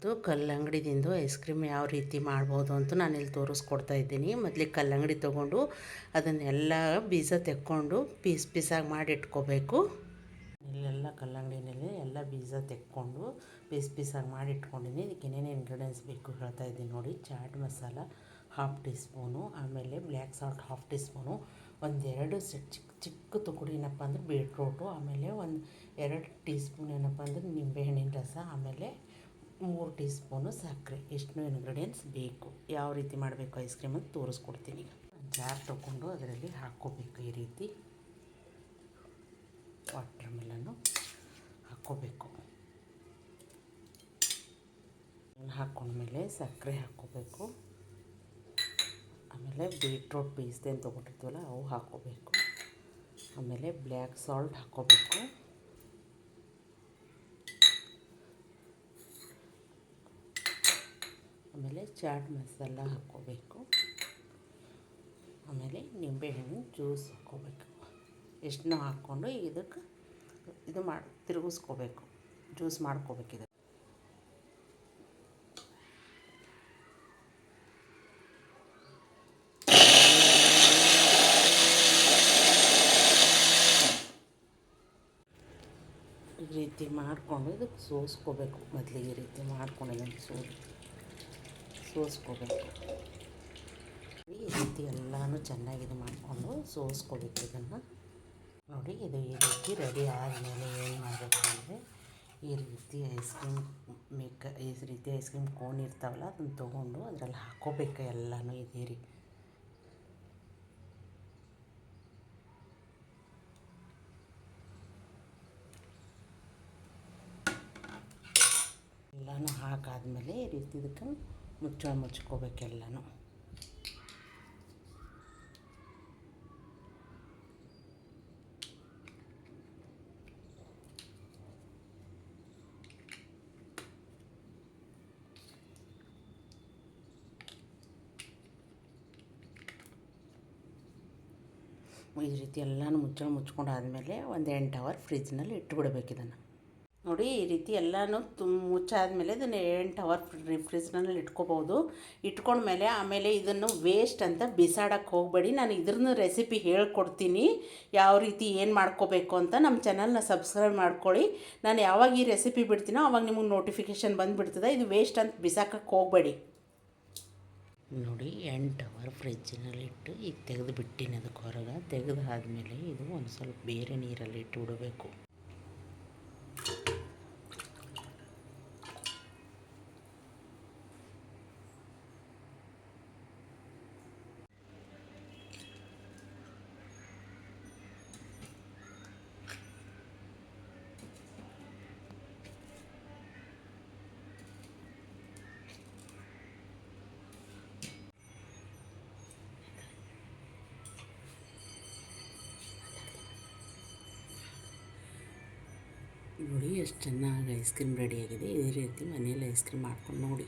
ಇವತ್ತು ಕಲ್ಲಂಗಡಿದಿಂದ ice cream ಯಾವ ರೀತಿ ಮಾಡ್ಬೋದು ಅಂತ ನಾನಿಲ್ಲಿ ತೋರಿಸ್ಕೊಡ್ತಾ ಇದ್ದೀನಿ. ಮೊದಲಿಗೆ ಕಲ್ಲಂಗಡಿ ತೊಗೊಂಡು ಅದನ್ನೆಲ್ಲ ಬೀಜ ತೆಕ್ಕೊಂಡು ಪೀಸ್ ಪೀಸಾಗಿ ಮಾಡಿ ಇಟ್ಕೋಬೇಕು. ಇಲ್ಲೆಲ್ಲ ಕಲ್ಲಂಗಡಿನಲ್ಲಿ ಎಲ್ಲ ಬೀಜ ತೆಕ್ಕೊಂಡು ಪೀಸ್ ಪೀಸಾಗಿ ಮಾಡಿ ಇಟ್ಕೊಂಡಿದ್ದೀನಿ. ಇದಕ್ಕೆ ಏನೇನು ಇಂಗ್ರೀಡಿಯೆಂಟ್ಸ್ ಬೇಕು ಹೇಳ್ತಾ ಇದ್ದೀನಿ ನೋಡಿ. ಚಾಟ್ ಮಸಾಲ 1/2 ಟೀ ಸ್ಪೂನು, ಆಮೇಲೆ ಬ್ಲ್ಯಾಕ್ ಸಾಲ್ಟ್ 1/2 ಟೀ ಸ್ಪೂನು, ಒಂದೆರಡು ಚಿಕ್ಕ ಚಿಕ್ಕ ತುಕುಡಿ ಏನಪ್ಪ ಅಂದರೆ ಬೀಟ್ರೋಟು, ಆಮೇಲೆ 2 ಟೀ ಸ್ಪೂನ್ ಏನಪ್ಪ ಅಂದರೆ ನಿಂಬೆಹಣ್ಣಿನ ರಸ, ಆಮೇಲೆ 3 ಟೀ ಸ್ಪೂನು ಸಕ್ಕರೆ. ಇಷ್ಟು ಇಂಗ್ರೀಡಿಯೆಂಟ್ಸ್ ಬೇಕು. ಯಾವ ರೀತಿ ಮಾಡಬೇಕು ಐಸ್ ಕ್ರೀಮ್ ಅಂತ ತೋರಿಸ್ಕೊಡ್ತೀನಿ. ಈಗ ಜಾರ್ ತೊಗೊಂಡು ಅದರಲ್ಲಿ ಹಾಕ್ಕೋಬೇಕು. ಈ ರೀತಿ ವಾಟರ್ ಮೆಲನ್ನು ಹಾಕ್ಕೋಬೇಕು. ಹಾಕ್ಕೊಂಡ್ಮೇಲೆ ಸಕ್ಕರೆ ಹಾಕ್ಕೋಬೇಕು. ಆಮೇಲೆ ಬೀಟ್ರೋಟ್ ಪೀಸ್ದೇನು ತೊಗೊಂಡಿರ್ತೀವಲ್ಲ ಅವು ಹಾಕ್ಕೋಬೇಕು. ಆಮೇಲೆ ಬ್ಲ್ಯಾಕ್ ಸಾಲ್ಟ್ ಹಾಕ್ಕೋಬೇಕು. ಆಮೇಲೆ ಚಾಟ್ ಮಸಾಲ ಹಾಕ್ಕೋಬೇಕು. ಆಮೇಲೆ ನಿಂಬೆಹಣ್ಣಿನ ಜ್ಯೂಸ್ ಹಾಕ್ಕೋಬೇಕು. ಇಷ್ಟನ್ನ ಹಾಕ್ಕೊಂಡು ಇದಕ್ಕೆ ತಿರುಗಿಸ್ಕೋಬೇಕು. ಜ್ಯೂಸ್ ಮಾಡ್ಕೋಬೇಕು. ಇದು ಈ ರೀತಿ ಮಾಡಿಕೊಂಡು ಇದಕ್ಕೆ ಸೋಸ್ಕೋಬೇಕು. ಮೊದಲಿಗೆ ಈ ರೀತಿ ಮಾಡ್ಕೊಂಡು ಇದನ್ನು ಸೋಸ್ಕೋಬೇಕು. ಈ ರೀತಿ ಎಲ್ಲನೂ ಚೆನ್ನಾಗಿ ಇದು ಮಾಡಿಕೊಂಡು ಸೋಸ್ಕೋಬೇಕು. ಇದನ್ನು ನೋಡಿ, ಇದು ಈ ರೀತಿ ರೆಡಿ ಆದಮೇಲೆ ಏನು ಮಾಡಬೇಕು ಅಂದರೆ ಈ ರೀತಿ ಐಸ್ ಕ್ರೀಮ್ ಕೋನ್ ಇರ್ತಾವಲ್ಲ ಅದನ್ನು ತೊಗೊಂಡು ಅದರಲ್ಲಿ ಹಾಕ್ಕೋಬೇಕು. ಎಲ್ಲನೂ ಇದೇ ರೀತಿ ಎಲ್ಲನೂ ಹಾಕಾದ್ಮೇಲೆ ಈ ರೀತಿ ಇದಕ್ಕೆ ಮುಚ್ಕೋಬೇಕು ಎಲ್ಲನೂ. ಈ ರೀತಿ ಎಲ್ಲನೂ ಮುಚ್ಕೊಂಡು ಆದಮೇಲೆ ಒಂದು 8 ಅವರ್ ಫ್ರಿಜ್ನಲ್ಲಿ ಇಟ್ಬಿಡ್ಬೇಕು. ಇದನ್ನು ನೋಡಿ, ಈ ರೀತಿ ಎಲ್ಲನೂ ಮುಚ್ಚಾದಮೇಲೆ ಇದನ್ನು 8 ಅವರ್ ಫ್ರಿಜ್ನಲ್ಲಿ ಇಟ್ಕೋಬೋದು. ಇಟ್ಕೊಂಡ್ಮೇಲೆ ಆಮೇಲೆ ಇದನ್ನು ವೇಸ್ಟ್ ಅಂತ ಬಿಸಾಡೋಕ್ಕೆ ಹೋಗಬೇಡಿ. ನಾನು ಇದ್ರನ್ನ ರೆಸಿಪಿ ಹೇಳ್ಕೊಡ್ತೀನಿ ಯಾವ ರೀತಿ ಏನು ಮಾಡ್ಕೋಬೇಕು ಅಂತ. ನಮ್ಮ ಚಾನಲ್ನ ಸಬ್ಸ್ಕ್ರೈಬ್ ಮಾಡ್ಕೊಳ್ಳಿ. ನಾನು ಯಾವಾಗ ಈ ರೆಸಿಪಿ ಬಿಡ್ತೀನೋ ಆವಾಗ ನಿಮಗೆ ನೋಟಿಫಿಕೇಷನ್ ಬಂದುಬಿಡ್ತದೆ. ಇದು ವೇಸ್ಟ್ ಅಂತ ಬಿಸಾಕಕ್ಕೆ ಹೋಗಬೇಡಿ. ನೋಡಿ, 8 ಅವರ್ ಫ್ರಿಜ್ಜಿನಲ್ಲಿ ಇಟ್ಟು ಈಗ ತೆಗೆದು ಬಿಟ್ಟಿನಿ. ಅದಕ್ಕೆ ಹೊರಗೆ ತೆಗೆದು ಆದಮೇಲೆ ಇದು ಒಂದು ಸ್ವಲ್ಪ ಬೇರೆ ನೀರಲ್ಲಿ ಇಟ್ಟು ಬಿಡಬೇಕು. ನೋಡಿ, ಎಷ್ಟು ಚೆನ್ನಾಗಿ ಐಸ್ ಕ್ರೀಮ್ ರೆಡಿಯಾಗಿದೆ. ಇದೇ ರೀತಿ ಮನೆಯಲ್ಲಿ ಐಸ್ ಕ್ರೀಮ್ ಮಾಡ್ಕೊಂಡು ನೋಡಿ.